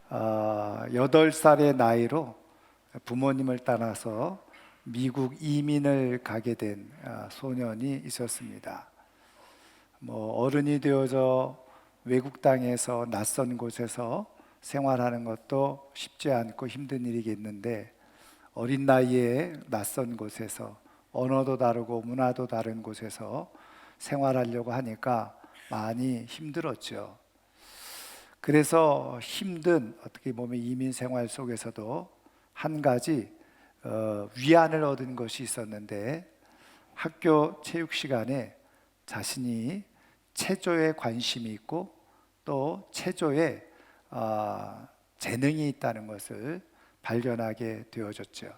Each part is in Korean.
8살의 나이로 부모님을 떠나서 미국 이민을 가게 된 소년이 있었습니다. 어른이 되어서 외국 땅에서 낯선 곳에서 생활하는 것도 쉽지 않고 힘든 일이겠는데, 어린 나이에 낯선 곳에서 언어도 다르고 문화도 다른 곳에서 생활하려고 하니까 많이 힘들었죠. 그래서 힘든, 어떻게 보면 이민 생활 속에서도 한 가지 위안을 얻은 것이 있었는데, 학교 체육 시간에 자신이 체조에 관심이 있고 또 체조에 재능이 있다는 것을 발견하게 되어졌죠.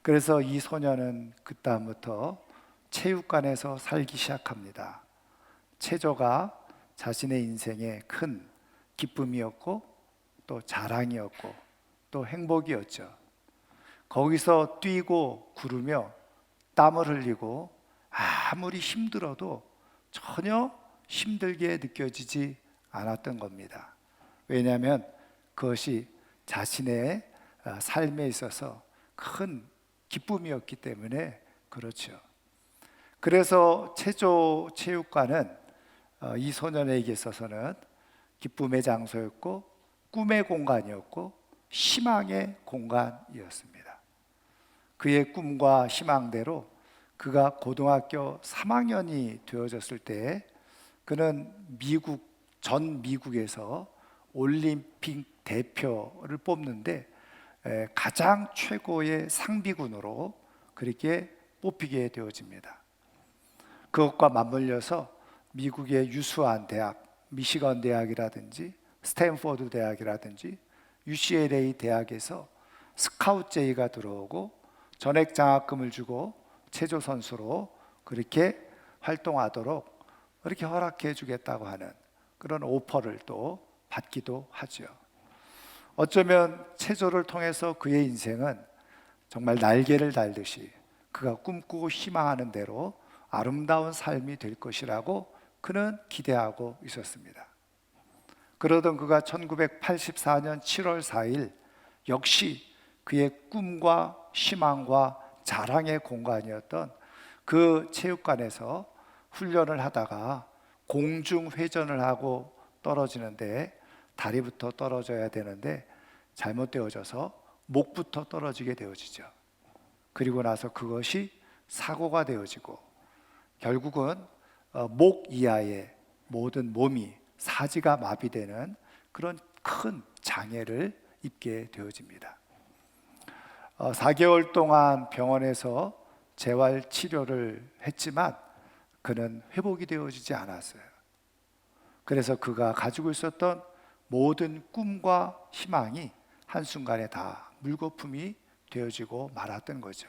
그래서 이 소년은 그 다음부터 체육관에서 살기 시작합니다. 체조가 자신의 인생의 큰 기쁨이었고 또 자랑이었고 또 행복이었죠. 거기서 뛰고 구르며 땀을 흘리고 아무리 힘들어도 전혀 힘들게 느껴지지 않았던 겁니다. 왜냐하면 그것이 자신의 삶에 있어서 큰 기쁨이었기 때문에 그렇죠. 그래서 체육관은 이 소년에게 있어서는 기쁨의 장소였고 꿈의 공간이었고 희망의 공간이었습니다. 그의 꿈과 희망대로 그가 고등학교 3학년이 되어졌을 때 그는 전 미국에서 올림픽 대표를 뽑는데 가장 최고의 상비군으로 그렇게 뽑히게 되어집니다. 그것과 맞물려서 미국의 유수한 대학, 미시건 대학이라든지 스탠포드 대학이라든지 UCLA 대학에서 스카우트 제의가 들어오고 전액 장학금을 주고 체조 선수로 그렇게 활동하도록 그렇게 허락해 주겠다고 하는 그런 오퍼를 또 받기도 하죠. 어쩌면 체조를 통해서 그의 인생은 정말 날개를 달듯이 그가 꿈꾸고 희망하는 대로 아름다운 삶이 될 것이라고 그는 기대하고 있었습니다. 그러던 그가 1984년 7월 4일 역시 그의 꿈과 희망과 자랑의 공간이었던 그 체육관에서 훈련을 하다가 공중회전을 하고 떨어지는데, 다리부터 떨어져야 되는데 잘못되어져서 목부터 떨어지게 되어지죠. 그리고 나서 그것이 사고가 되어지고 결국은 목 이하의 모든 몸이 사지가 마비되는 그런 큰 장애를 입게 되어집니다. 4개월 동안 병원에서 재활 치료를 했지만 그는 회복이 되어지지 않았어요. 그래서 그가 가지고 있었던 모든 꿈과 희망이 한순간에 다 물거품이 되어지고 말았던 거죠.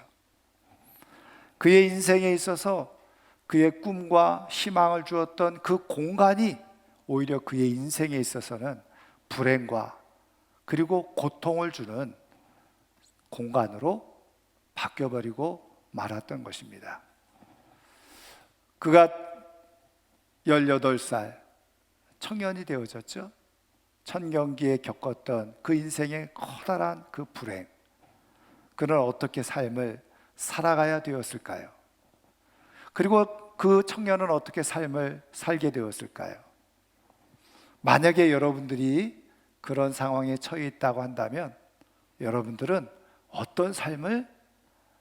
그의 인생에 있어서 그의 꿈과 희망을 주었던 그 공간이 오히려 그의 인생에 있어서는 불행과 그리고 고통을 주는 공간으로 바뀌어버리고 말았던 것입니다. 그가 18살 청년이 되어졌죠. 청년기에 겪었던 그 인생의 커다란 그 불행, 그는 어떻게 삶을 살아가야 되었을까요? 그리고 그 청년은 어떻게 삶을 살게 되었을까요? 만약에 여러분들이 그런 상황에 처해 있다고 한다면 여러분들은 어떤 삶을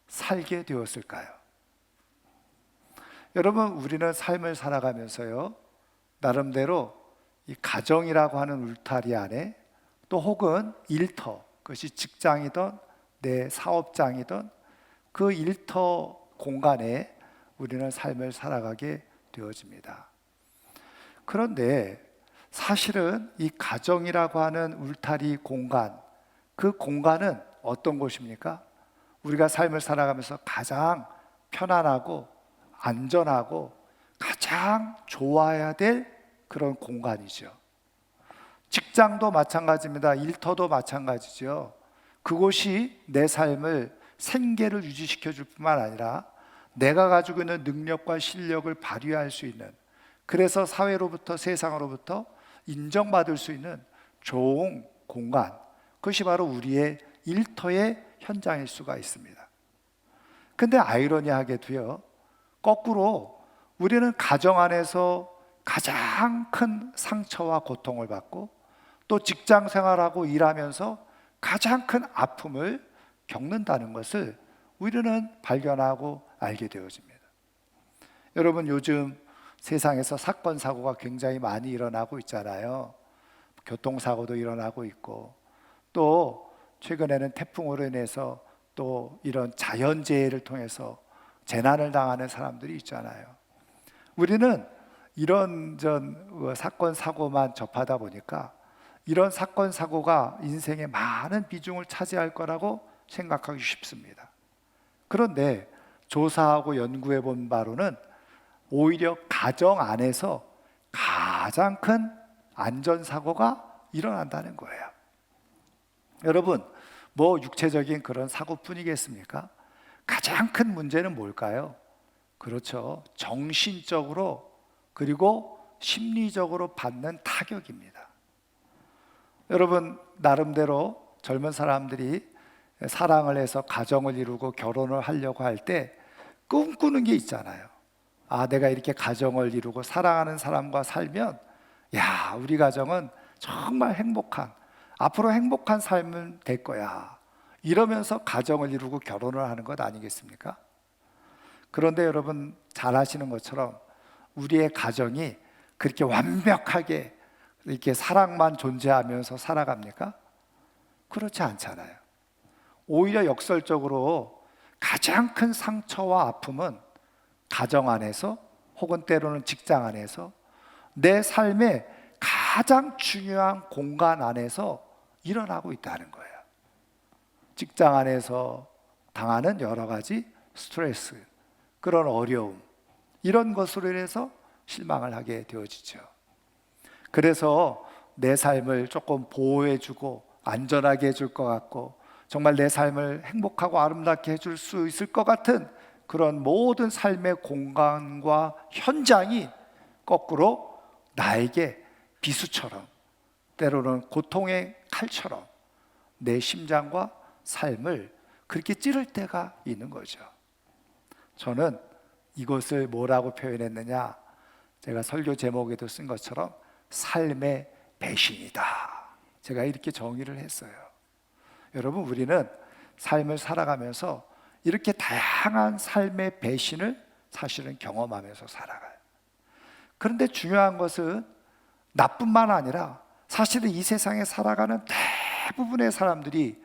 살게 되었을까요? 여러분, 우리는 삶을 살아가면서요, 나름대로 이 가정이라고 하는 울타리 안에 또 혹은 일터, 그것이 직장이든 내 사업장이든 그 일터 공간에 우리는 삶을 살아가게 되어집니다. 그런데 사실은 이 가정이라고 하는 울타리 공간, 그 공간은 어떤 곳입니까? 우리가 삶을 살아가면서 가장 편안하고 안전하고 가장 좋아야 될 그런 공간이죠. 직장도 마찬가지입니다. 일터도 마찬가지죠. 그곳이 내 삶을 생계를 유지시켜 줄 뿐만 아니라 내가 가지고 있는 능력과 실력을 발휘할 수 있는, 그래서 사회로부터 세상으로부터 인정받을 수 있는 좋은 공간, 그것이 바로 우리의 일터의 현장일 수가 있습니다. 근데 아이러니하게도요, 거꾸로 우리는 가정 안에서 가장 큰 상처와 고통을 받고, 또 직장 생활하고 일하면서 가장 큰 아픔을 겪는다는 것을 우리는 발견하고 알게 되어집니다. 여러분, 요즘 세상에서 사건 사고가 굉장히 많이 일어나고 있잖아요. 교통사고도 일어나고 있고, 또 최근에는 태풍으로 인해서 또 이런 자연재해를 통해서 재난을 당하는 사람들이 있잖아요. 우리는 이런 사건 사고만 접하다 보니까 이런 사건 사고가 인생의 많은 비중을 차지할 거라고 생각하기 쉽습니다. 그런데 조사하고 연구해 본 바로는 오히려 가정 안에서 가장 큰 안전사고가 일어난다는 거예요. 여러분, 뭐 육체적인 그런 사고뿐이겠습니까? 가장 큰 문제는 뭘까요? 그렇죠. 정신적으로 그리고 심리적으로 받는 타격입니다. 여러분, 나름대로 젊은 사람들이 사랑을 해서 가정을 이루고 결혼을 하려고 할 때 꿈꾸는 게 있잖아요. 아, 내가 이렇게 가정을 이루고 사랑하는 사람과 살면, 야, 우리 가정은 정말 행복한, 앞으로 행복한 삶은 될 거야, 이러면서 가정을 이루고 결혼을 하는 것 아니겠습니까? 그런데 여러분, 잘 아시는 것처럼 우리의 가정이 그렇게 완벽하게 이렇게 사랑만 존재하면서 살아갑니까? 그렇지 않잖아요. 오히려 역설적으로 가장 큰 상처와 아픔은 가정 안에서, 혹은 때로는 직장 안에서, 내 삶의 가장 중요한 공간 안에서 일어나고 있다는 거예요. 직장 안에서 당하는 여러 가지 스트레스, 그런 어려움, 이런 것으로 인해서 실망을 하게 되어지죠. 그래서 내 삶을 조금 보호해주고 안전하게 해줄 것 같고, 정말 내 삶을 행복하고 아름답게 해줄 수 있을 것 같은 그런 모든 삶의 공간과 현장이 거꾸로 나에게 비수처럼, 때로는 고통의 칼처럼 내 심장과 삶을 그렇게 찌를 때가 있는 거죠. 저는 이것을 뭐라고 표현했느냐, 제가 설교 제목에도 쓴 것처럼 삶의 배신이다, 제가 이렇게 정의를 했어요. 여러분, 우리는 삶을 살아가면서 이렇게 다양한 삶의 배신을 사실은 경험하면서 살아가요. 그런데 중요한 것은 나뿐만 아니라 사실은 이 세상에 살아가는 대부분의 사람들이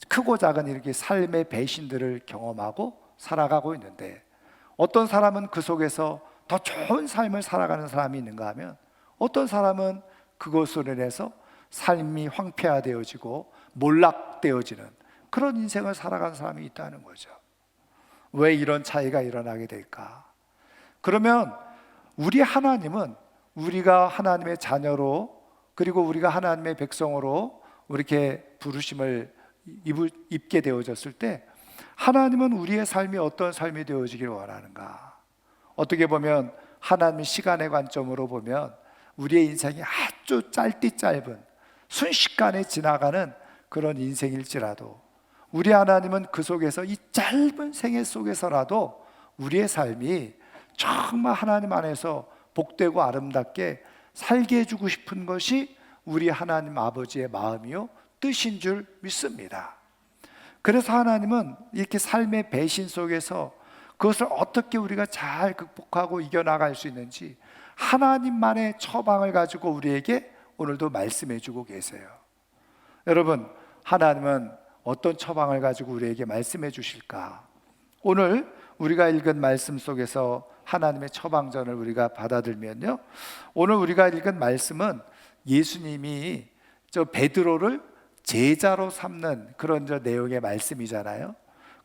크고 작은 이렇게 삶의 배신들을 경험하고 살아가고 있는데, 어떤 사람은 그 속에서 더 좋은 삶을 살아가는 사람이 있는가 하면, 어떤 사람은 그것으로 인해서 삶이 황폐화되어지고 몰락되어지는 그런 인생을 살아가는 사람이 있다는 거죠. 왜 이런 차이가 일어나게 될까? 그러면 우리 하나님은 우리가 하나님의 자녀로, 그리고 우리가 하나님의 백성으로 이렇게 부르심을 입게 되어졌을 때, 하나님은 우리의 삶이 어떤 삶이 되어지기를 원하는가? 어떻게 보면 하나님의 시간의 관점으로 보면 우리의 인생이 아주 짧디 짧은, 순식간에 지나가는 그런 인생일지라도, 우리 하나님은 그 속에서, 이 짧은 생애 속에서라도 우리의 삶이 정말 하나님 안에서 복되고 아름답게 살게 해주고 싶은 것이 우리 하나님 아버지의 마음이요 뜻인 줄 믿습니다. 그래서 하나님은 이렇게 삶의 배신 속에서 그것을 어떻게 우리가 잘 극복하고 이겨나갈 수 있는지 하나님만의 처방을 가지고 우리에게 오늘도 말씀해 주고 계세요. 여러분, 하나님은 어떤 처방을 가지고 우리에게 말씀해 주실까? 오늘 우리가 읽은 말씀 속에서 하나님의 처방전을 우리가 받아들면요, 오늘 우리가 읽은 말씀은 예수님이 베드로를 제자로 삼는 그런 내용의 말씀이잖아요.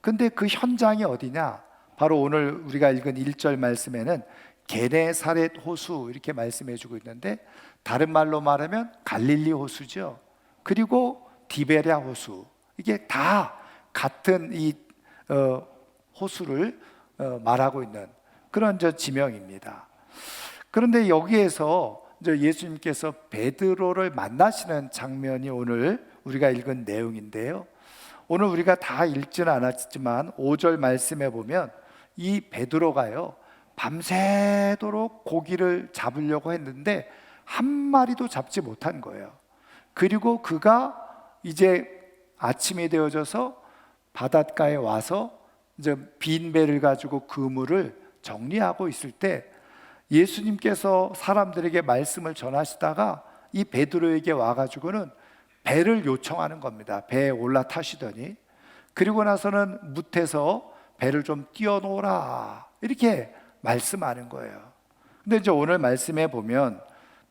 근데 그 현장이 어디냐? 바로 오늘 우리가 읽은 1절 말씀에는 게네사렛 호수, 이렇게 말씀해 주고 있는데, 다른 말로 말하면 갈릴리 호수죠. 그리고 디베랴 호수, 이게 다 같은 이 호수를 말하고 있는 그런 지명입니다. 그런데 여기에서 이제 예수님께서 베드로를 만나시는 장면이 오늘 우리가 읽은 내용인데요. 오늘 우리가 다 읽지는 않았지만 5절 말씀에 보면 이 베드로가요, 밤새도록 고기를 잡으려고 했는데 한 마리도 잡지 못한 거예요. 그리고 그가 이제 아침이 되어져서 바닷가에 와서 이제 빈 배를 가지고 그물을 정리하고 있을 때 예수님께서 사람들에게 말씀을 전하시다가 이 베드로에게 와가지고는 배를 요청하는 겁니다. 배에 올라타시더니, 그리고 나서는 뭇에서 배를 좀 띄워놓으라 이렇게 말씀하는 거예요. 근데 이제 오늘 말씀에 보면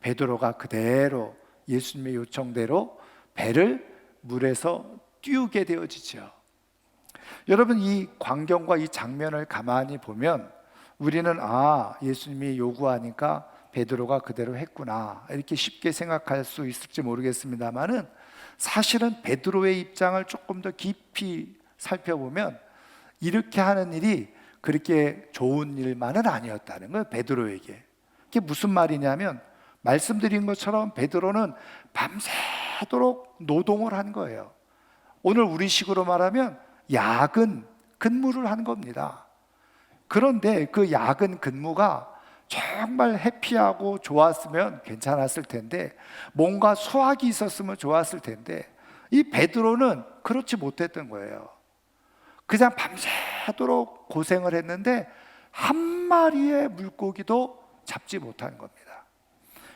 베드로가 그대로 예수님의 요청대로 배를 물에서 띄우게 되어지죠. 여러분, 이 광경과 이 장면을 가만히 보면 우리는 예수님이 요구하니까 베드로가 그대로 했구나 이렇게 쉽게 생각할 수 있을지 모르겠습니다만은, 사실은 베드로의 입장을 조금 더 깊이 살펴보면 이렇게 하는 일이 그렇게 좋은 일만은 아니었다는 거예요. 베드로에게. 그게 무슨 말이냐면, 말씀드린 것처럼 베드로는 밤새도록 노동을 한 거예요. 오늘 우리식으로 말하면 야근 근무를 한 겁니다. 그런데 그 야근 근무가 정말 해피하고 좋았으면 괜찮았을 텐데, 뭔가 수확이 있었으면 좋았을 텐데, 이 베드로는 그렇지 못했던 거예요. 그냥 밤새도록 고생을 했는데 한 마리의 물고기도 잡지 못한 겁니다.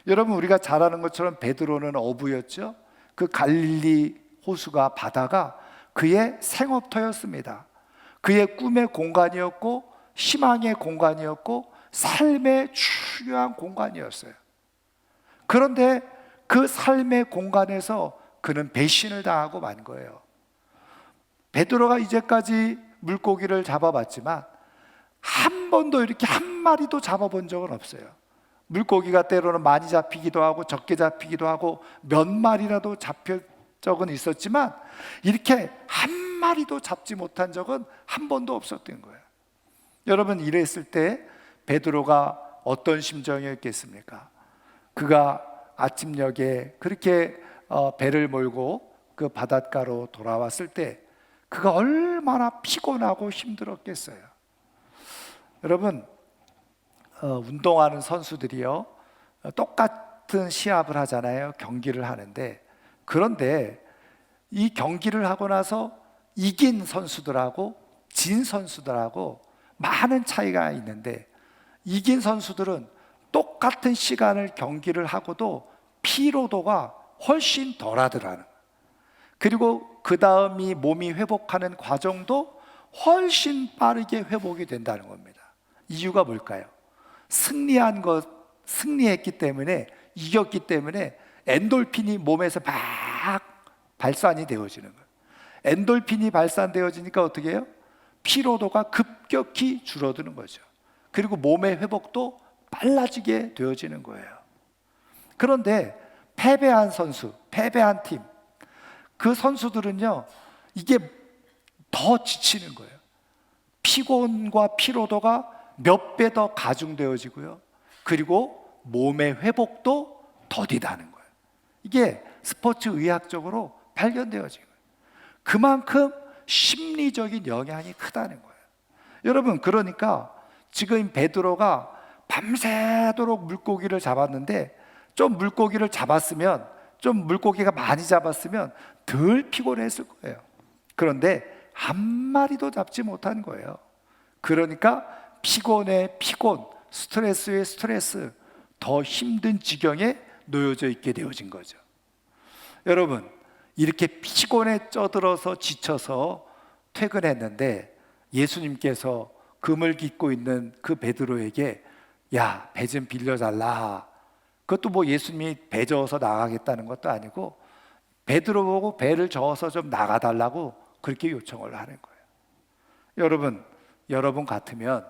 여러분, 우리가 잘 아는 것처럼 베드로는 어부였죠. 그 갈릴리 호수가, 바다가 그의 생업터였습니다. 그의 꿈의 공간이었고 희망의 공간이었고 삶의 중요한 공간이었어요. 그런데 그 삶의 공간에서 그는 배신을 당하고 만 거예요. 베드로가 이제까지 물고기를 잡아봤지만 한 번도 이렇게 한 마리도 잡아본 적은 없어요. 물고기가 때로는 많이 잡히기도 하고 적게 잡히기도 하고 몇 마리라도 잡힐 적은 있었지만 이렇게 한 마리도 잡지 못한 적은 한 번도 없었던 거예요. 여러분, 이랬을 때 베드로가 어떤 심정이었겠습니까? 그가 아침녘에 그렇게 배를 몰고 그 바닷가로 돌아왔을 때 그가 얼마나 피곤하고 힘들었겠어요. 여러분, 운동하는 선수들이요, 똑같은 시합을 하잖아요. 경기를 하는데, 그런데 이 경기를 하고 나서 이긴 선수들하고 진 선수들하고 많은 차이가 있는데, 이긴 선수들은 똑같은 시간을 경기를 하고도 피로도가 훨씬 덜하더라는, 그리고 그 다음이 몸이 회복하는 과정도 훨씬 빠르게 회복이 된다는 겁니다. 이유가 뭘까요? 승리했기 때문에, 이겼기 때문에 엔돌핀이 몸에서 막 발산이 되어지는 거예요. 엔돌핀이 발산되어지니까 어떻게 해요? 피로도가 급격히 줄어드는 거죠. 그리고 몸의 회복도 빨라지게 되어지는 거예요. 그런데 패배한 선수, 패배한 팀, 그 선수들은요, 이게 더 지치는 거예요. 피곤과 피로도가 몇 배 더 가중되어지고요, 그리고 몸의 회복도 더디다는 거예요. 이게 스포츠 의학적으로 발견되어진 거예요. 그만큼 심리적인 영향이 크다는 거예요. 여러분, 그러니까 지금 베드로가 밤새도록 물고기를 잡았는데, 좀 물고기를 잡았으면, 좀 물고기가 많이 잡았으면 덜 피곤했을 거예요. 그런데 한 마리도 잡지 못한 거예요. 그러니까 피곤에 피곤, 스트레스에 스트레스, 더 힘든 지경에 놓여져 있게 되어진 거죠. 여러분, 이렇게 피곤에 쪄들어서 지쳐서 퇴근했는데 예수님께서 금을 깃고 있는 그 베드로에게 야, 배 좀 빌려달라. 그것도 뭐 예수님이 배 저어서 나가겠다는 것도 아니고 베드로 보고 배를 저어서 좀 나가달라고 그렇게 요청을 하는 거예요. 여러분 같으면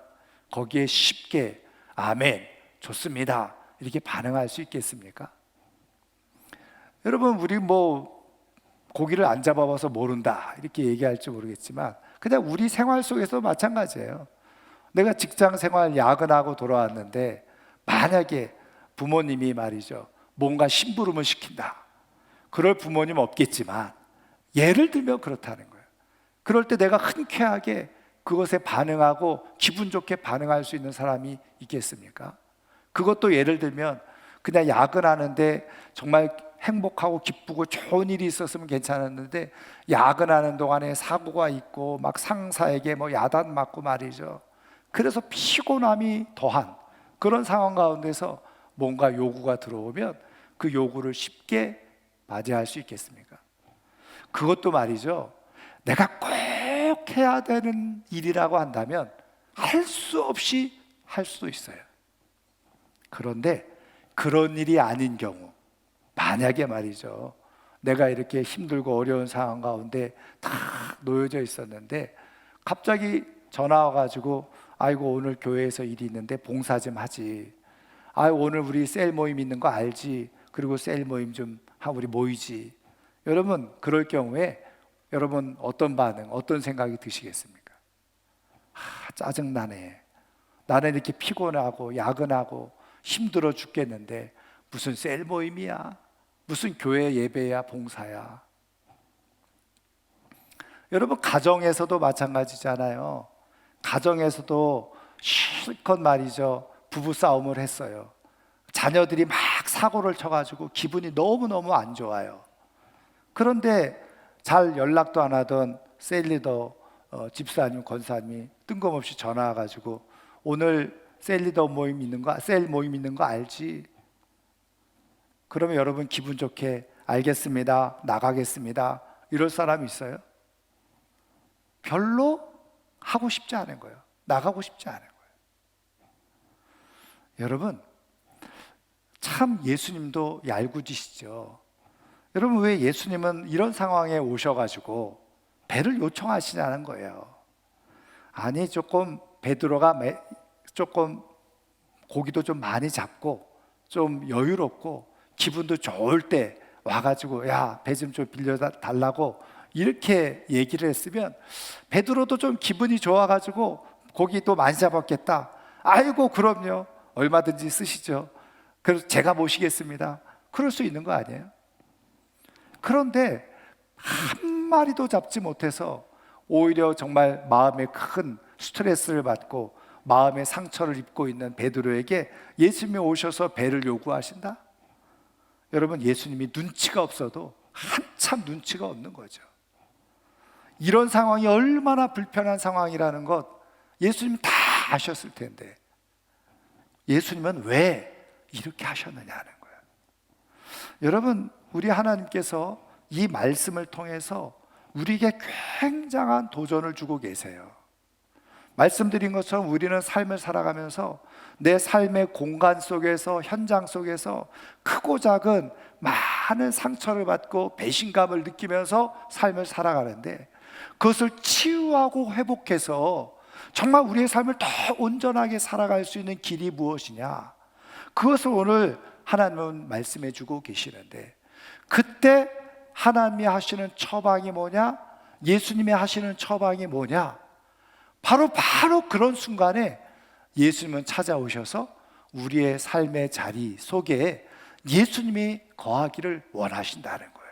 거기에 쉽게 아멘, 좋습니다 이렇게 반응할 수 있겠습니까? 여러분, 우리 뭐 고기를 안 잡아봐서 모른다 이렇게 얘기할지 모르겠지만 그냥 우리 생활 속에서 마찬가지예요. 내가 직장 생활 야근하고 돌아왔는데 만약에 부모님이 말이죠, 뭔가 심부름을 시킨다. 그럴 부모님 없겠지만 예를 들면 그렇다는 거예요. 그럴 때 내가 흔쾌하게 그것에 반응하고 기분 좋게 반응할 수 있는 사람이 있겠습니까? 그것도 예를 들면 그냥 야근하는데 정말 행복하고 기쁘고 좋은 일이 있었으면 괜찮았는데 야근하는 동안에 사고가 있고 막 상사에게 뭐 야단 맞고 말이죠. 그래서 피곤함이 더한 그런 상황 가운데서 뭔가 요구가 들어오면 그 요구를 쉽게 맞이할 수 있겠습니까? 그것도 말이죠, 내가 꼭 해야 되는 일이라고 한다면 할 수 없이 할 수도 있어요. 그런데 그런 일이 아닌 경우, 만약에 말이죠, 내가 이렇게 힘들고 어려운 상황 가운데 다 놓여져 있었는데 갑자기 전화 와가지고 아이고 오늘 교회에서 일이 있는데 봉사 좀 하지, 아유 오늘 우리 셀 모임 있는 거 알지, 그리고 셀 모임 좀 우리 모이지. 여러분 그럴 경우에 여러분 어떤 반응, 어떤 생각이 드시겠습니까? 짜증나네, 나는 이렇게 피곤하고 야근하고 힘들어 죽겠는데 무슨 셀 모임이야, 무슨 교회 예배야, 봉사야. 여러분 가정에서도 마찬가지잖아요. 가정에서도 실컷 말이죠, 부부싸움을 했어요. 자녀들이 막 사고를 쳐가지고 기분이 너무너무 안 좋아요. 그런데 잘 연락도 안 하던 셀리더 집사님, 권사님이 뜬금없이 전화 와가지고 오늘 셀리더 모임 있는 거, 셀 모임 있는 거 알지? 그러면 여러분 기분 좋게 알겠습니다, 나가겠습니다, 이럴 사람이 있어요? 별로 하고 싶지 않은 거예요. 나가고 싶지 않은 거예요. 여러분 참 예수님도 얄궂으시죠. 여러분 왜 예수님은 이런 상황에 오셔가지고 배를 요청하시냐는 거예요. 아니 조금 베드로가 조금 고기도 좀 많이 잡고 좀 여유롭고 기분도 좋을 때 와가지고 야 배 좀 빌려달라고 이렇게 얘기를 했으면 베드로도 좀 기분이 좋아가지고 고기 또 많이 잡았겠다. 아이고 그럼요, 얼마든지 쓰시죠, 그래서 제가 모시겠습니다, 그럴 수 있는 거 아니에요? 그런데 한 마리도 잡지 못해서 오히려 정말 마음에 큰 스트레스를 받고 마음의 상처를 입고 있는 베드로에게 예수님이 오셔서 배를 요구하신다? 여러분 예수님이 눈치가 없어도 한참 눈치가 없는 거죠. 이런 상황이 얼마나 불편한 상황이라는 것 예수님 다 아셨을 텐데 예수님은 왜 이렇게 하셨느냐는 거예요. 여러분 우리 하나님께서 이 말씀을 통해서 우리에게 굉장한 도전을 주고 계세요. 말씀드린 것처럼 우리는 삶을 살아가면서 내 삶의 공간 속에서, 현장 속에서 크고 작은 많은 상처를 받고 배신감을 느끼면서 삶을 살아가는데 그것을 치유하고 회복해서 정말 우리의 삶을 더 온전하게 살아갈 수 있는 길이 무엇이냐, 그것을 오늘 하나님은 말씀해 주고 계시는데 그때 하나님이 하시는 처방이 뭐냐, 예수님이 하시는 처방이 뭐냐, 바로 그런 순간에 예수님은 찾아오셔서 우리의 삶의 자리 속에 예수님이 거하기를 원하신다는 거예요.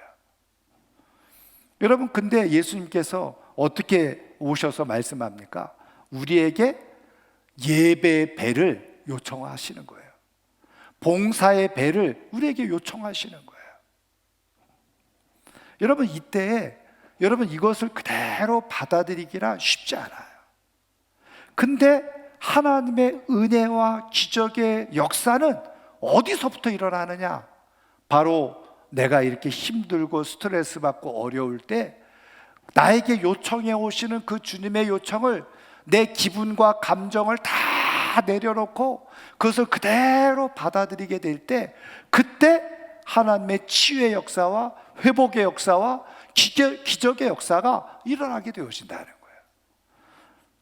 여러분 근데 예수님께서 어떻게 오셔서 말씀합니까? 우리에게 예배의 배를 요청하시는 거예요. 봉사의 배를 우리에게 요청하시는 거예요. 여러분 이때에 여러분 이것을 그대로 받아들이기란 쉽지 않아요. 근데 하나님의 은혜와 기적의 역사는 어디서부터 일어나느냐? 바로 내가 이렇게 힘들고 스트레스 받고 어려울 때 나에게 요청해 오시는 그 주님의 요청을 내 기분과 감정을 다 내려놓고 그것을 그대로 받아들이게 될 때 그때 하나님의 치유의 역사와 회복의 역사와 기적의 역사가 일어나게 되어진다는 거예요.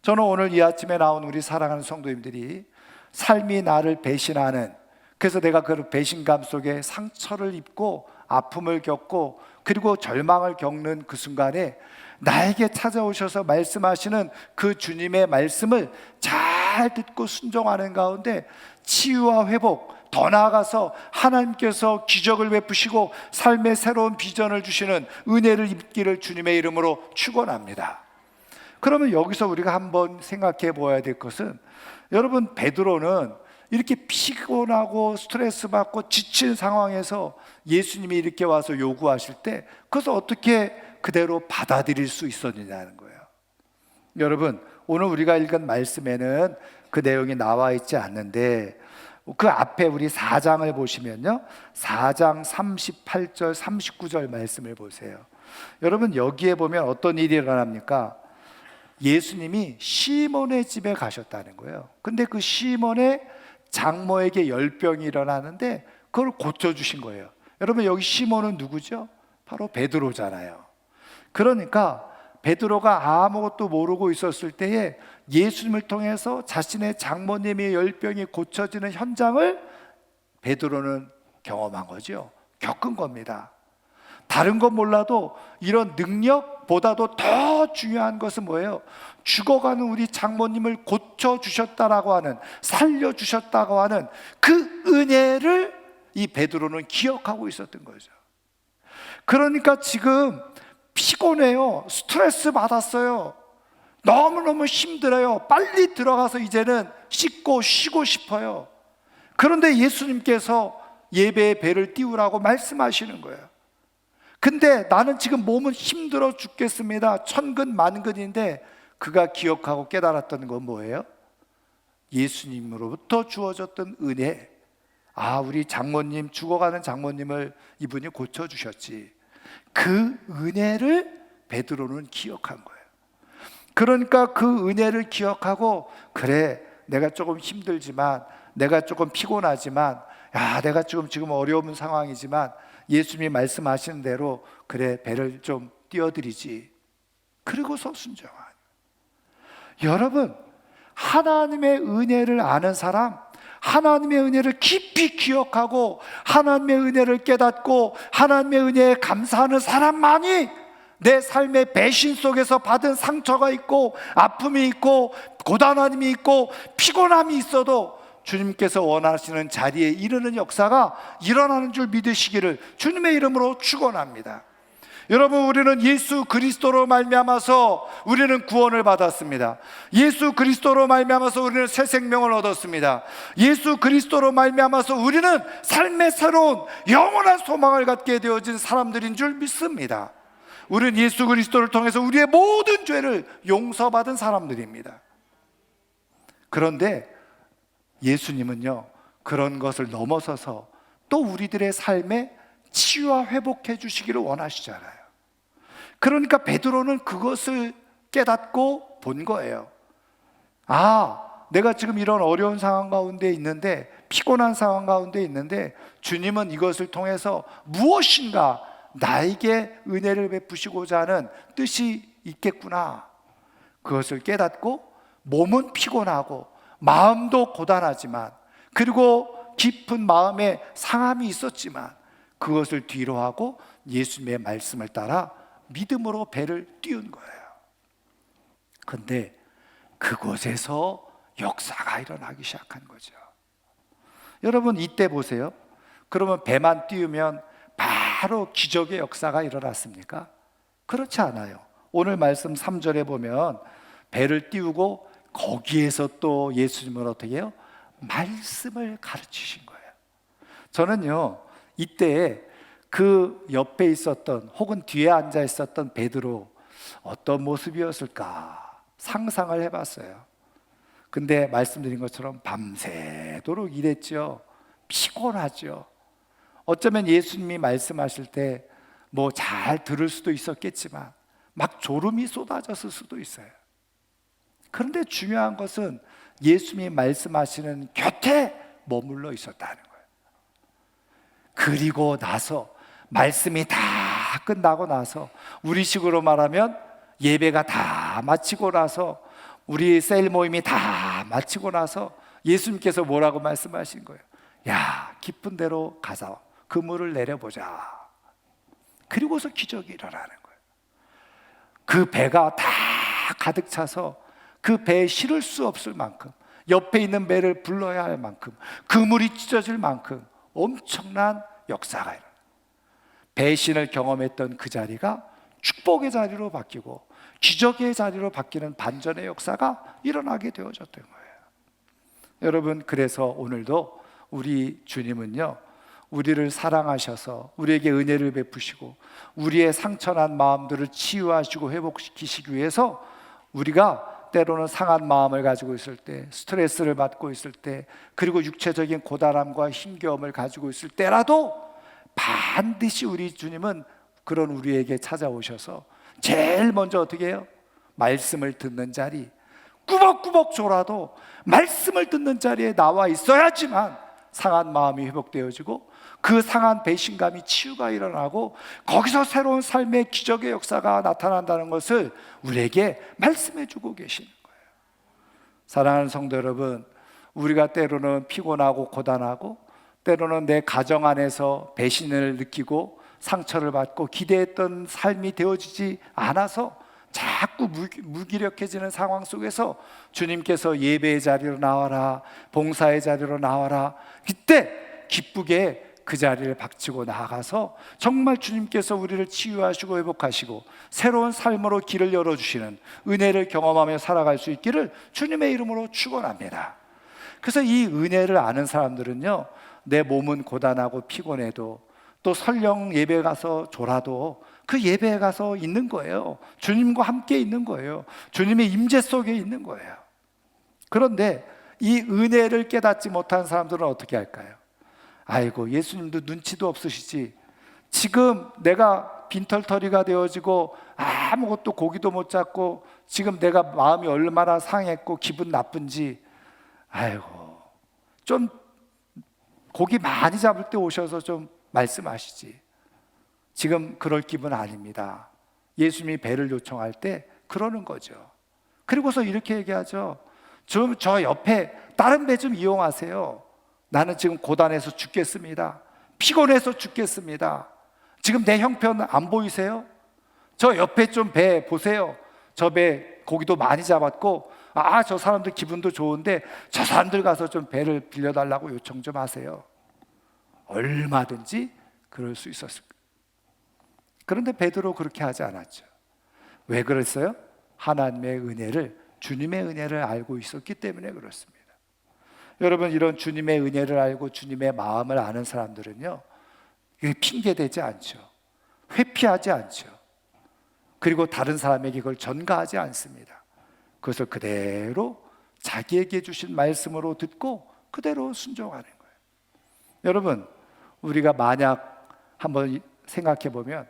저는 오늘 이 아침에 나온 우리 사랑하는 성도님들이 삶이 나를 배신하는, 그래서 내가 그 배신감 속에 상처를 입고 아픔을 겪고 그리고 절망을 겪는 그 순간에 나에게 찾아오셔서 말씀하시는 그 주님의 말씀을 잘 듣고 순종하는 가운데 치유와 회복, 더 나아가서 하나님께서 기적을 베푸시고 삶의 새로운 비전을 주시는 은혜를 입기를 주님의 이름으로 축원합니다. 그러면 여기서 우리가 한번 생각해 보아야 될 것은, 여러분, 베드로는 이렇게 피곤하고 스트레스 받고 지친 상황에서 예수님이 이렇게 와서 요구하실 때 그것을 어떻게 그대로 받아들일 수 있었느냐는 거예요. 여러분, 오늘 우리가 읽은 말씀에는 그 내용이 나와 있지 않는데, 그 앞에 우리 4장을 보시면요, 4장 38절 39절 말씀을 보세요. 여러분, 여기에 보면 어떤 일이 일어납니까? 예수님이 시몬의 집에 가셨다는 거예요. 근데 그 시몬의 장모에게 열병이 일어나는데 그걸 고쳐주신 거예요. 여러분, 여기 시몬은 누구죠? 바로 베드로잖아요. 그러니까 베드로가 아무것도 모르고 있었을 때에 예수님을 통해서 자신의 장모님의 열병이 고쳐지는 현장을 베드로는 경험한 거죠. 겪은 겁니다. 다른 건 몰라도 이런 능력보다도 더 중요한 것은 뭐예요? 죽어가는 우리 장모님을 고쳐주셨다라고 하는, 살려주셨다고 하는 그 은혜를 이 베드로는 기억하고 있었던 거죠. 그러니까 지금 피곤해요. 스트레스 받았어요. 너무너무 힘들어요. 빨리 들어가서 이제는 씻고 쉬고 싶어요. 그런데 예수님께서 예배의 배를 띄우라고 말씀하시는 거예요. 근데 나는 지금 몸은 힘들어 죽겠습니다. 천근만근인데, 그가 기억하고 깨달았던 건 뭐예요? 예수님으로부터 주어졌던 은혜. 아, 우리 장모님, 죽어가는 장모님을 이분이 고쳐주셨지. 그 은혜를 베드로는 기억한 거예요. 그러니까 그 은혜를 기억하고, 그래, 내가 조금 힘들지만, 내가 조금 피곤하지만, 야, 내가 지금 어려운 상황이지만 예수님이 말씀하시는 대로, 그래, 배를 좀 띄워드리지. 그리고서 순종한. 여러분, 하나님의 은혜를 아는 사람, 하나님의 은혜를 깊이 기억하고 하나님의 은혜를 깨닫고 하나님의 은혜에 감사하는 사람만이 내 삶의 배신 속에서 받은 상처가 있고 아픔이 있고 고단함이 있고 피곤함이 있어도 주님께서 원하시는 자리에 이르는 역사가 일어나는 줄 믿으시기를 주님의 이름으로 축원합니다. 여러분, 우리는 예수 그리스도로 말미암아서 우리는 구원을 받았습니다. 예수 그리스도로 말미암아서 우리는 새 생명을 얻었습니다. 예수 그리스도로 말미암아서 우리는 삶의 새로운 영원한 소망을 갖게 되어진 사람들인 줄 믿습니다. 우리는 예수 그리스도를 통해서 우리의 모든 죄를 용서받은 사람들입니다. 그런데 예수님은요, 그런 것을 넘어서서 또 우리들의 삶에 치유와 회복해 주시기를 원하시잖아요. 그러니까 베드로는 그것을 깨닫고 본 거예요. 아, 내가 지금 이런 어려운 상황 가운데 있는데, 피곤한 상황 가운데 있는데 주님은 이것을 통해서 무엇인가 나에게 은혜를 베푸시고자 하는 뜻이 있겠구나. 그것을 깨닫고 몸은 피곤하고 마음도 고단하지만, 그리고 깊은 마음에 상함이 있었지만 그것을 뒤로 하고 예수님의 말씀을 따라 믿음으로 배를 띄운 거예요. 그런데 그곳에서 역사가 일어나기 시작한 거죠. 여러분, 이때 보세요. 그러면 배만 띄우면 바로 기적의 역사가 일어났습니까? 그렇지 않아요. 오늘 말씀 3절에 보면 배를 띄우고 거기에서 또 예수님은 어떻게 해요? 말씀을 가르치신 거예요. 저는요, 이때 그 옆에 있었던 혹은 뒤에 앉아 있었던 베드로 어떤 모습이었을까 상상을 해봤어요. 근데 말씀드린 것처럼 밤새도록 일했죠. 피곤하죠. 어쩌면 예수님이 말씀하실 때 뭐 잘 들을 수도 있었겠지만 막 졸음이 쏟아졌을 수도 있어요. 그런데 중요한 것은 예수님이 말씀하시는 곁에 머물러 있었다는 거예요. 그리고 나서 말씀이 다 끝나고 나서, 우리식으로 말하면 예배가 다 마치고 나서, 우리 셀 모임이 다 마치고 나서 예수님께서 뭐라고 말씀하신 거예요? 야, 깊은 데로 가서 그물을 내려보자. 그리고서 기적이 일어나는 거예요. 그 배가 다 가득 차서 그 배에 실을 수 없을 만큼 옆에 있는 배를 불러야 할 만큼, 그물이 찢어질 만큼 엄청난 역사가 일어나요. 배신을 경험했던 그 자리가 축복의 자리로 바뀌고 기적의 자리로 바뀌는 반전의 역사가 일어나게 되어졌던 거예요. 여러분, 그래서 오늘도 우리 주님은요, 우리를 사랑하셔서 우리에게 은혜를 베푸시고 우리의 상처난 마음들을 치유하시고 회복시키시기 위해서, 우리가 때로는 상한 마음을 가지고 있을 때, 스트레스를 받고 있을 때, 그리고 육체적인 고단함과 힘겨움을 가지고 있을 때라도 반드시 우리 주님은 그런 우리에게 찾아오셔서 제일 먼저 어떻게 해요? 말씀을 듣는 자리, 꾸벅꾸벅 졸아도 말씀을 듣는 자리에 나와 있어야지만 상한 마음이 회복되어지고 그 상한 배신감이 치유가 일어나고 거기서 새로운 삶의 기적의 역사가 나타난다는 것을 우리에게 말씀해 주고 계시는 거예요. 사랑하는 성도 여러분, 우리가 때로는 피곤하고 고단하고 때로는 내 가정 안에서 배신을 느끼고 상처를 받고 기대했던 삶이 되어지지 않아서 자꾸 무기력해지는 상황 속에서 주님께서 예배의 자리로 나와라, 봉사의 자리로 나와라, 그때 기쁘게 그 자리를 박치고 나아가서 정말 주님께서 우리를 치유하시고 회복하시고 새로운 삶으로 길을 열어주시는 은혜를 경험하며 살아갈 수 있기를 주님의 이름으로 축원합니다. 그래서 이 은혜를 아는 사람들은요, 내 몸은 고단하고 피곤해도 또 설령 예배에 가서 졸아도 그 예배에 가서 있는 거예요. 주님과 함께 있는 거예요. 주님의 임재 속에 있는 거예요. 그런데 이 은혜를 깨닫지 못한 사람들은 어떻게 할까요? 아이고, 예수님도 눈치도 없으시지, 지금 내가 빈털터리가 되어지고 아무것도 고기도 못 잡고 지금 내가 마음이 얼마나 상했고 기분 나쁜지, 아이고, 좀 고기 많이 잡을 때 오셔서 좀 말씀하시지. 지금 그럴 기분 아닙니다. 예수님이 배를 요청할 때 그러는 거죠. 그리고서 이렇게 얘기하죠. 저 옆에 다른 배 좀 이용하세요. 나는 지금 고단해서 죽겠습니다. 피곤해서 죽겠습니다. 지금 내 형편 안 보이세요? 저 옆에 좀 배 보세요. 저 배 고기도 많이 잡았고, 저 사람들 기분도 좋은데 저 사람들 가서 좀 배를 빌려달라고 요청 좀 하세요. 얼마든지 그럴 수 있었을 거예요. 그런데 베드로 그렇게 하지 않았죠. 왜 그랬어요? 하나님의 은혜를, 주님의 은혜를 알고 있었기 때문에 그렇습니다. 여러분, 이런 주님의 은혜를 알고 주님의 마음을 아는 사람들은요, 핑계대지 않죠. 회피하지 않죠. 그리고 다른 사람에게 그걸 전가하지 않습니다. 그것을 그대로 자기에게 주신 말씀으로 듣고 그대로 순종하는 거예요. 여러분, 우리가 만약 한번 생각해 보면,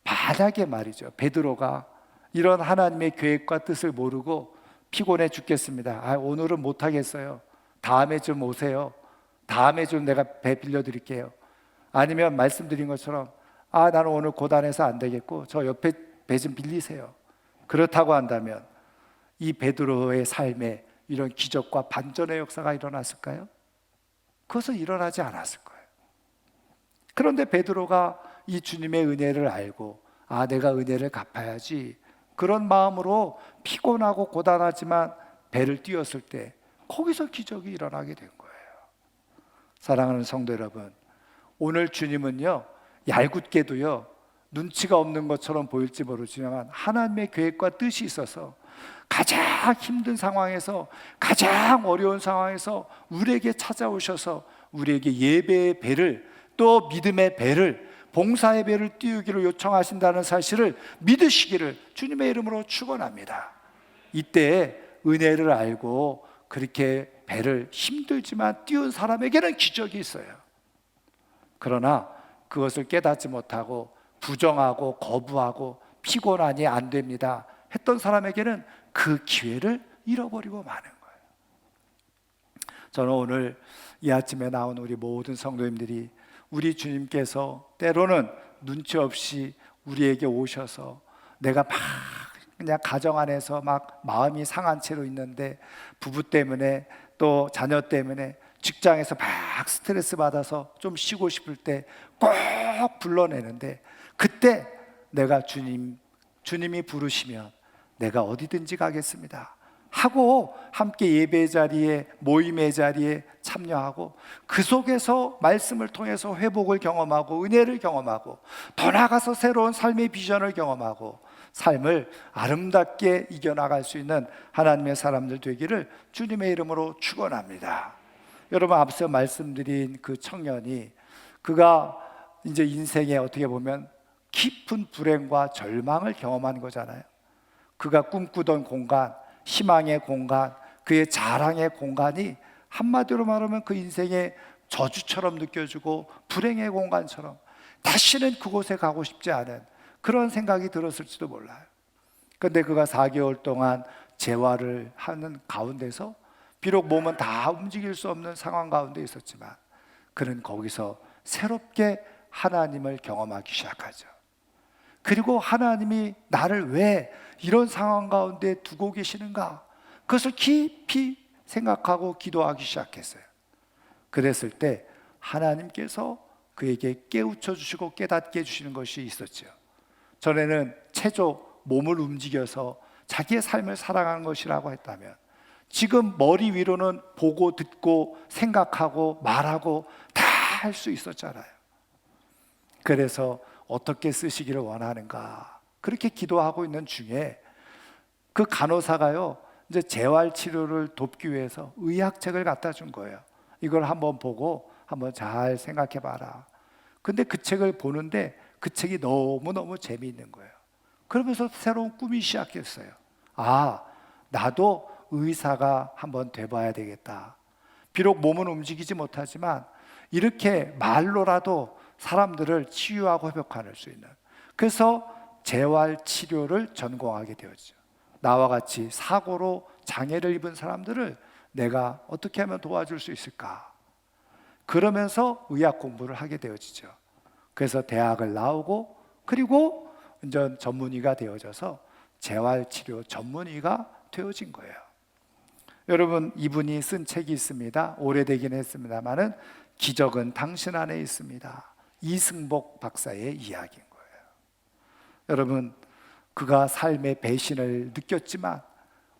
만약에 말이죠, 베드로가 이런 하나님의 계획과 뜻을 모르고 피곤해 죽겠습니다, 오늘은 못하겠어요, 다음에 좀 오세요, 다음에 좀 내가 배 빌려드릴게요, 아니면 말씀드린 것처럼 나는 오늘 고단해서 안 되겠고 저 옆에 배 좀 빌리세요, 그렇다고 한다면 이 베드로의 삶에 이런 기적과 반전의 역사가 일어났을까요? 그것은 일어나지 않았을 거예요. 그런데 베드로가 이 주님의 은혜를 알고 내가 은혜를 갚아야지, 그런 마음으로 피곤하고 고단하지만 배를 띄웠을 때 거기서 기적이 일어나게 된 거예요. 사랑하는 성도 여러분, 오늘 주님은요, 얄궂게도요, 눈치가 없는 것처럼 보일지 모르지만 하나님의 계획과 뜻이 있어서 가장 힘든 상황에서, 가장 어려운 상황에서 우리에게 찾아오셔서 우리에게 예배의 배를, 또 믿음의 배를, 봉사의 배를 띄우기를 요청하신다는 사실을 믿으시기를 주님의 이름으로 축원합니다. 이때 은혜를 알고 그렇게 배를 힘들지만 띄운 사람에게는 기적이 있어요. 그러나 그것을 깨닫지 못하고 부정하고 거부하고 피곤하니 안 됩니다 했던 사람에게는 그 기회를 잃어버리고 마는 거예요. 저는 오늘 이 아침에 나온 우리 모든 성도님들이 우리 주님께서 때로는 눈치 없이 우리에게 오셔서, 내가 막 그냥 가정 안에서 막 마음이 상한 채로 있는데, 부부 때문에 또 자녀 때문에 직장에서 막 스트레스 받아서 좀 쉬고 싶을 때 꼭 불러내는데, 그때 내가 주님이 부르시면 내가 어디든지 가겠습니다, 하고 함께 예배 자리에, 모임의 자리에 참여하고 그 속에서 말씀을 통해서 회복을 경험하고 은혜를 경험하고 더 나아가서 새로운 삶의 비전을 경험하고 삶을 아름답게 이겨나갈 수 있는 하나님의 사람들 되기를 주님의 이름으로 축원합니다. 여러분, 앞서 말씀드린 그 청년이 그가 이제 인생에 어떻게 보면 깊은 불행과 절망을 경험한 거잖아요. 그가 꿈꾸던 공간, 희망의 공간, 그의 자랑의 공간이 한마디로 말하면 그 인생의 저주처럼 느껴지고 불행의 공간처럼 다시는 그곳에 가고 싶지 않은 그런 생각이 들었을지도 몰라요. 그런데 그가 4개월 동안 재활을 하는 가운데서 비록 몸은 다 움직일 수 없는 상황 가운데 있었지만 그는 거기서 새롭게 하나님을 경험하기 시작하죠. 그리고 하나님이 나를 왜 이런 상황 가운데 두고 계시는가, 그것을 깊이 생각하고 기도하기 시작했어요. 그랬을 때 하나님께서 그에게 깨우쳐 주시고 깨닫게 해주시는 것이 있었죠. 전에는 체조, 몸을 움직여서 자기의 삶을 살아가는 것이라고 했다면 지금 머리 위로는 보고 듣고 생각하고 말하고 다 할 수 있었잖아요. 그래서 어떻게 쓰시기를 원하는가 그렇게 기도하고 있는 중에 그 간호사가요, 이제 재활 치료를 돕기 위해서 의학책을 갖다 준 거예요. 이걸 한번 보고 한번 잘 생각해 봐라. 근데 그 책을 보는데 그 책이 너무너무 재미있는 거예요. 그러면서 새로운 꿈이 시작했어요. 아, 나도 의사가 한번 돼봐야 되겠다. 비록 몸은 움직이지 못하지만 이렇게 말로라도 사람들을 치유하고 회복할 수 있는, 그래서 재활 치료를 전공하게 되었죠. 나와 같이 사고로 장애를 입은 사람들을 내가 어떻게 하면 도와줄 수 있을까? 그러면서 의학 공부를 하게 되어지죠. 그래서 대학을 나오고 그리고 이제 전문의가 되어져서 재활치료 전문의가 되어진 거예요. 여러분, 이분이 쓴 책이 있습니다. 오래되긴 했습니다만은 기적은 당신 안에 있습니다. 이승복 박사의 이야기인 거예요. 여러분, 그가 삶의 배신을 느꼈지만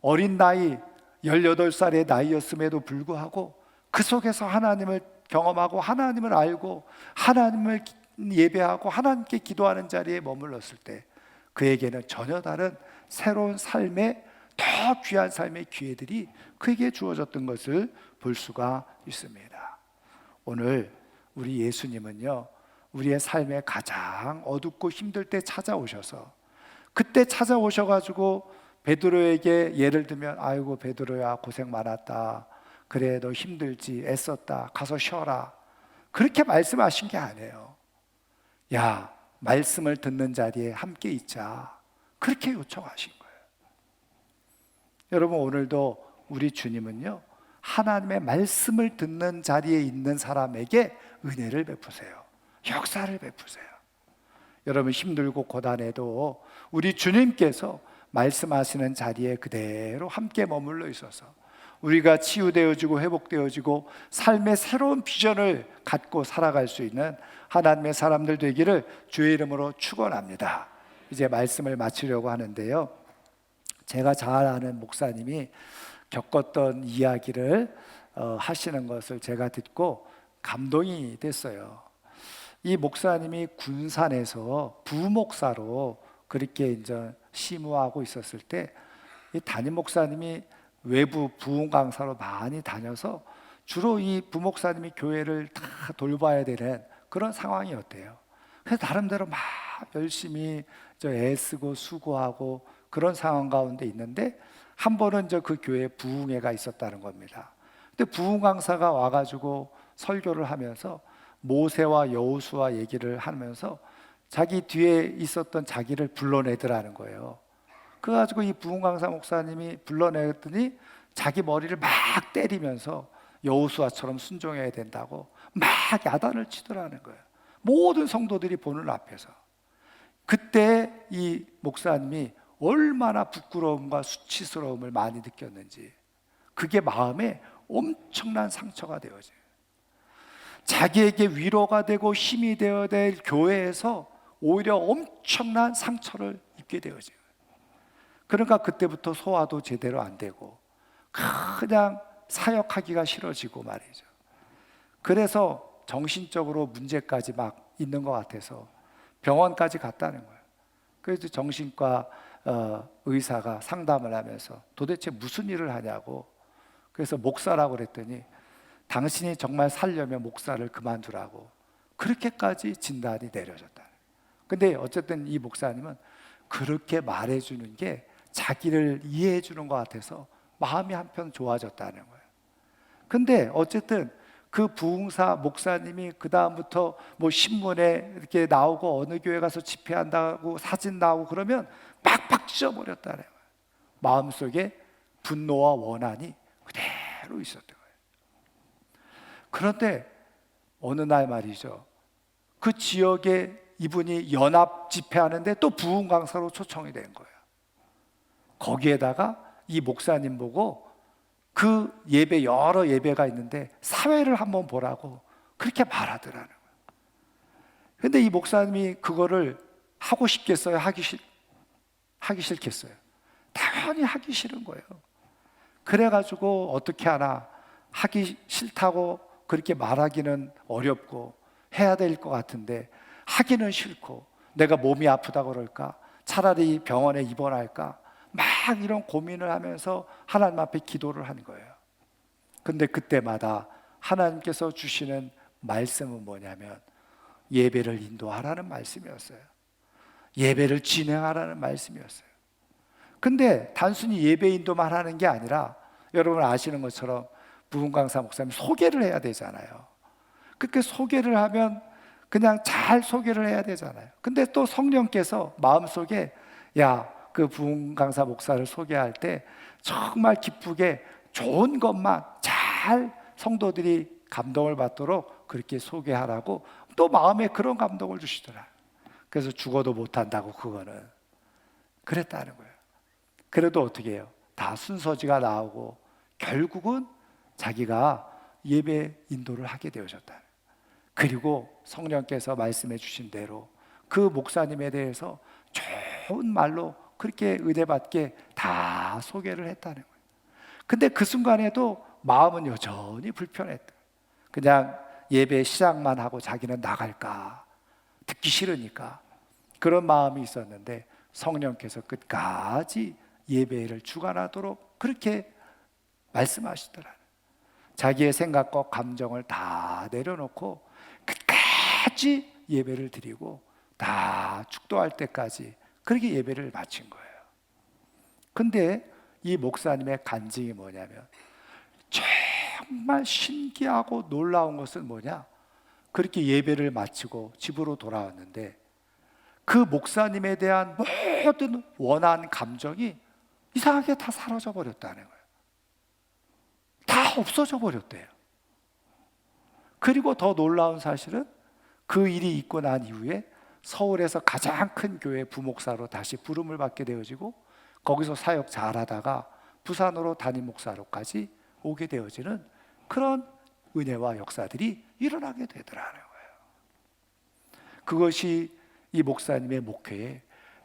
어린 나이 18살의 나이였음에도 불구하고 그 속에서 하나님을 경험하고 하나님을 알고 하나님을 예배하고 하나님께 기도하는 자리에 머물렀을 때 그에게는 전혀 다른 새로운 삶의 더 귀한 삶의 기회들이 그에게 주어졌던 것을 볼 수가 있습니다. 오늘 우리 예수님은요, 우리의 삶에 가장 어둡고 힘들 때 찾아오셔서 그때 찾아오셔가지고 베드로에게 예를 들면 아이고 베드로야 고생 많았다, 그래 너 힘들지, 애썼다, 가서 쉬어라, 그렇게 말씀하신 게 아니에요. 야, 말씀을 듣는 자리에 함께 있자, 그렇게 요청하신 거예요. 여러분, 오늘도 우리 주님은요, 하나님의 말씀을 듣는 자리에 있는 사람에게 은혜를 베푸세요. 역사를 베푸세요. 여러분, 힘들고 고단해도 우리 주님께서 말씀하시는 자리에 그대로 함께 머물러 있어서 우리가 치유되어지고 회복되어지고 삶의 새로운 비전을 갖고 살아갈 수 있는 하나님의 사람들 되기를 주의 이름으로 축원합니다. 이제 말씀을 마치려고 하는데요, 제가 잘 아는 목사님이 겪었던 이야기를 하시는 것을 제가 듣고 감동이 됐어요. 이 목사님이 군산에서 부목사로 그렇게 이제 심우하고 있었을 때 이 담임 목사님이 외부 부흥 강사로 많이 다녀서 주로 이 부목사님이 교회를 다 돌봐야 되는 그런 상황이었대요. 그래서 나름대로 막 열심히 애쓰고 수고하고 그런 상황 가운데 있는데 한 번은 그 교회에 부흥회가 있었다는 겁니다. 근데 부흥 강사가 와가지고 설교를 하면서 모세와 여호수아 얘기를 하면서 자기 뒤에 있었던 자기를 불러내더라는 거예요. 그래가지고 이 부흥 강사 목사님이 불러내더니 자기 머리를 막 때리면서 여호수아처럼 순종해야 된다고 막 야단을 치더라는 거예요. 모든 성도들이 보는 앞에서. 그때 이 목사님이 얼마나 부끄러움과 수치스러움을 많이 느꼈는지, 그게 마음에 엄청난 상처가 되어져요. 자기에게 위로가 되고 힘이 되어야 될 교회에서 오히려 엄청난 상처를 입게 되어져요. 그러니까 그때부터 소화도 제대로 안 되고 그냥 사역하기가 싫어지고 말이죠. 그래서 정신적으로 문제까지 막 있는 것 같아서 병원까지 갔다는 거예요. 그래서 정신과 의사가 상담을 하면서 도대체 무슨 일을 하냐고, 그래서 목사라고 그랬더니 당신이 정말 살려면 목사를 그만두라고 그렇게까지 진단이 내려졌다. 근데 어쨌든 이 목사님은 그렇게 말해주는 게 자기를 이해해 주는 것 같아서 마음이 한편 좋아졌다는 거예요. 근데 어쨌든 그 부흥사 목사님이 그 다음부터 뭐 신문에 이렇게 나오고 어느 교회 가서 집회한다고 사진 나오고 그러면 막 찢어버렸다는 거예요. 마음속에 분노와 원한이 그대로 있었던 거예요. 그런데 어느 날 말이죠, 그 지역에 이분이 연합 집회하는데 또 부흥 강사로 초청이 된 거예요. 거기에다가 이 목사님 보고 그 예배, 여러 예배가 있는데 사회를 한번 보라고 그렇게 말하더라는 거예요. 근데 이 목사님이 그거를 하고 싶겠어요? 하기 싫겠어요? 당연히 하기 싫은 거예요. 그래가지고 어떻게 하나, 하기 싫다고 그렇게 말하기는 어렵고 해야 될 것 같은데 하기는 싫고 내가 몸이 아프다고 그럴까? 차라리 병원에 입원할까? 막 이런 고민을 하면서 하나님 앞에 기도를 한 거예요. 근데 그때마다 하나님께서 주시는 말씀은 뭐냐면 예배를 인도하라는 말씀이었어요. 예배를 진행하라는 말씀이었어요. 근데 단순히 예배 인도만 하는 게 아니라 여러분 아시는 것처럼 부흥강사 목사님 소개를 해야 되잖아요. 그렇게 소개를 하면 그냥 잘 소개를 해야 되잖아요. 근데 또 성령께서 마음속에 야, 그 부흥강사 목사를 소개할 때 정말 기쁘게 좋은 것만 잘 성도들이 감동을 받도록 그렇게 소개하라고 또 마음에 그런 감동을 주시더라. 그래서 죽어도 못한다고 그거는 그랬다는 거예요. 그래도 어떻게 해요? 다 순서지가 나오고 결국은 자기가 예배 인도를 하게 되어졌다. 그리고 성령께서 말씀해 주신 대로 그 목사님에 대해서 좋은 말로 그렇게 의대받게 다 소개를 했다는 거예요. 근데 그 순간에도 마음은 여전히 불편했다. 그냥 예배 시작만 하고 자기는 나갈까, 듣기 싫으니까 그런 마음이 있었는데 성령께서 끝까지 예배를 주관하도록 그렇게 말씀하시더라. 자기의 생각과 감정을 다 내려놓고 끝까지 예배를 드리고 다 축도할 때까지 그렇게 예배를 마친 거예요. 근데 이 목사님의 간증이 뭐냐면 정말 신기하고 놀라운 것은 뭐냐, 그렇게 예배를 마치고 집으로 돌아왔는데 그 목사님에 대한 모든 원한 감정이 이상하게 다 사라져 버렸다는 거예요. 다 없어져 버렸대요. 그리고 더 놀라운 사실은 그 일이 있고 난 이후에 서울에서 가장 큰 교회 부목사로 다시 부름을 받게 되어지고 거기서 사역 잘하다가 부산으로 담임 목사로까지 오게 되어지는 그런 은혜와 역사들이 일어나게 되더라는 거예요. 그것이 이 목사님의 목회의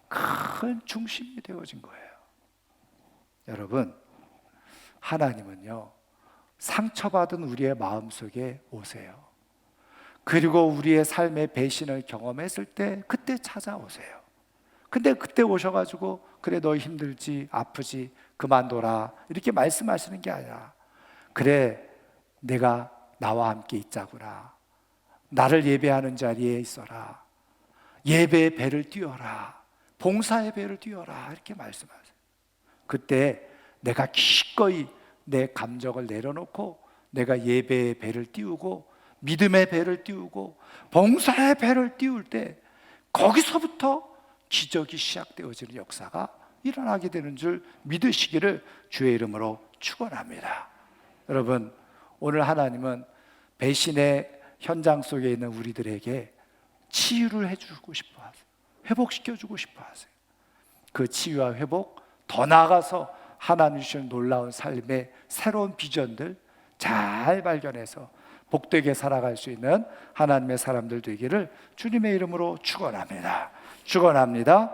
큰 중심이 되어진 거예요. 여러분, 하나님은요 상처받은 우리의 마음속에 오세요. 그리고 우리의 삶의 배신을 경험했을 때 그때 찾아오세요. 근데 그때 오셔가지고 그래 너 힘들지 아프지 그만둬라 이렇게 말씀하시는 게 아니라 그래 내가 나와 함께 있자구나, 나를 예배하는 자리에 있어라, 예배의 배를 띄워라, 봉사의 배를 띄워라 이렇게 말씀하세요. 그때 내가 기꺼이 내 감정을 내려놓고 내가 예배의 배를 띄우고 믿음의 배를 띄우고 봉사의 배를 띄울 때 거기서부터 기적이 시작되어지는 역사가 일어나게 되는 줄 믿으시기를 주의 이름으로 축원합니다. 여러분, 오늘 하나님은 배신의 현장 속에 있는 우리들에게 치유를 해주고 싶어 하세요. 회복시켜주고 싶어 하세요. 그 치유와 회복, 더 나아가서 하나님 주시는 놀라운 삶의 새로운 비전들 잘 발견해서 복되게 살아갈 수 있는 하나님의 사람들 되기를 주님의 이름으로 축원합니다. 축원합니다.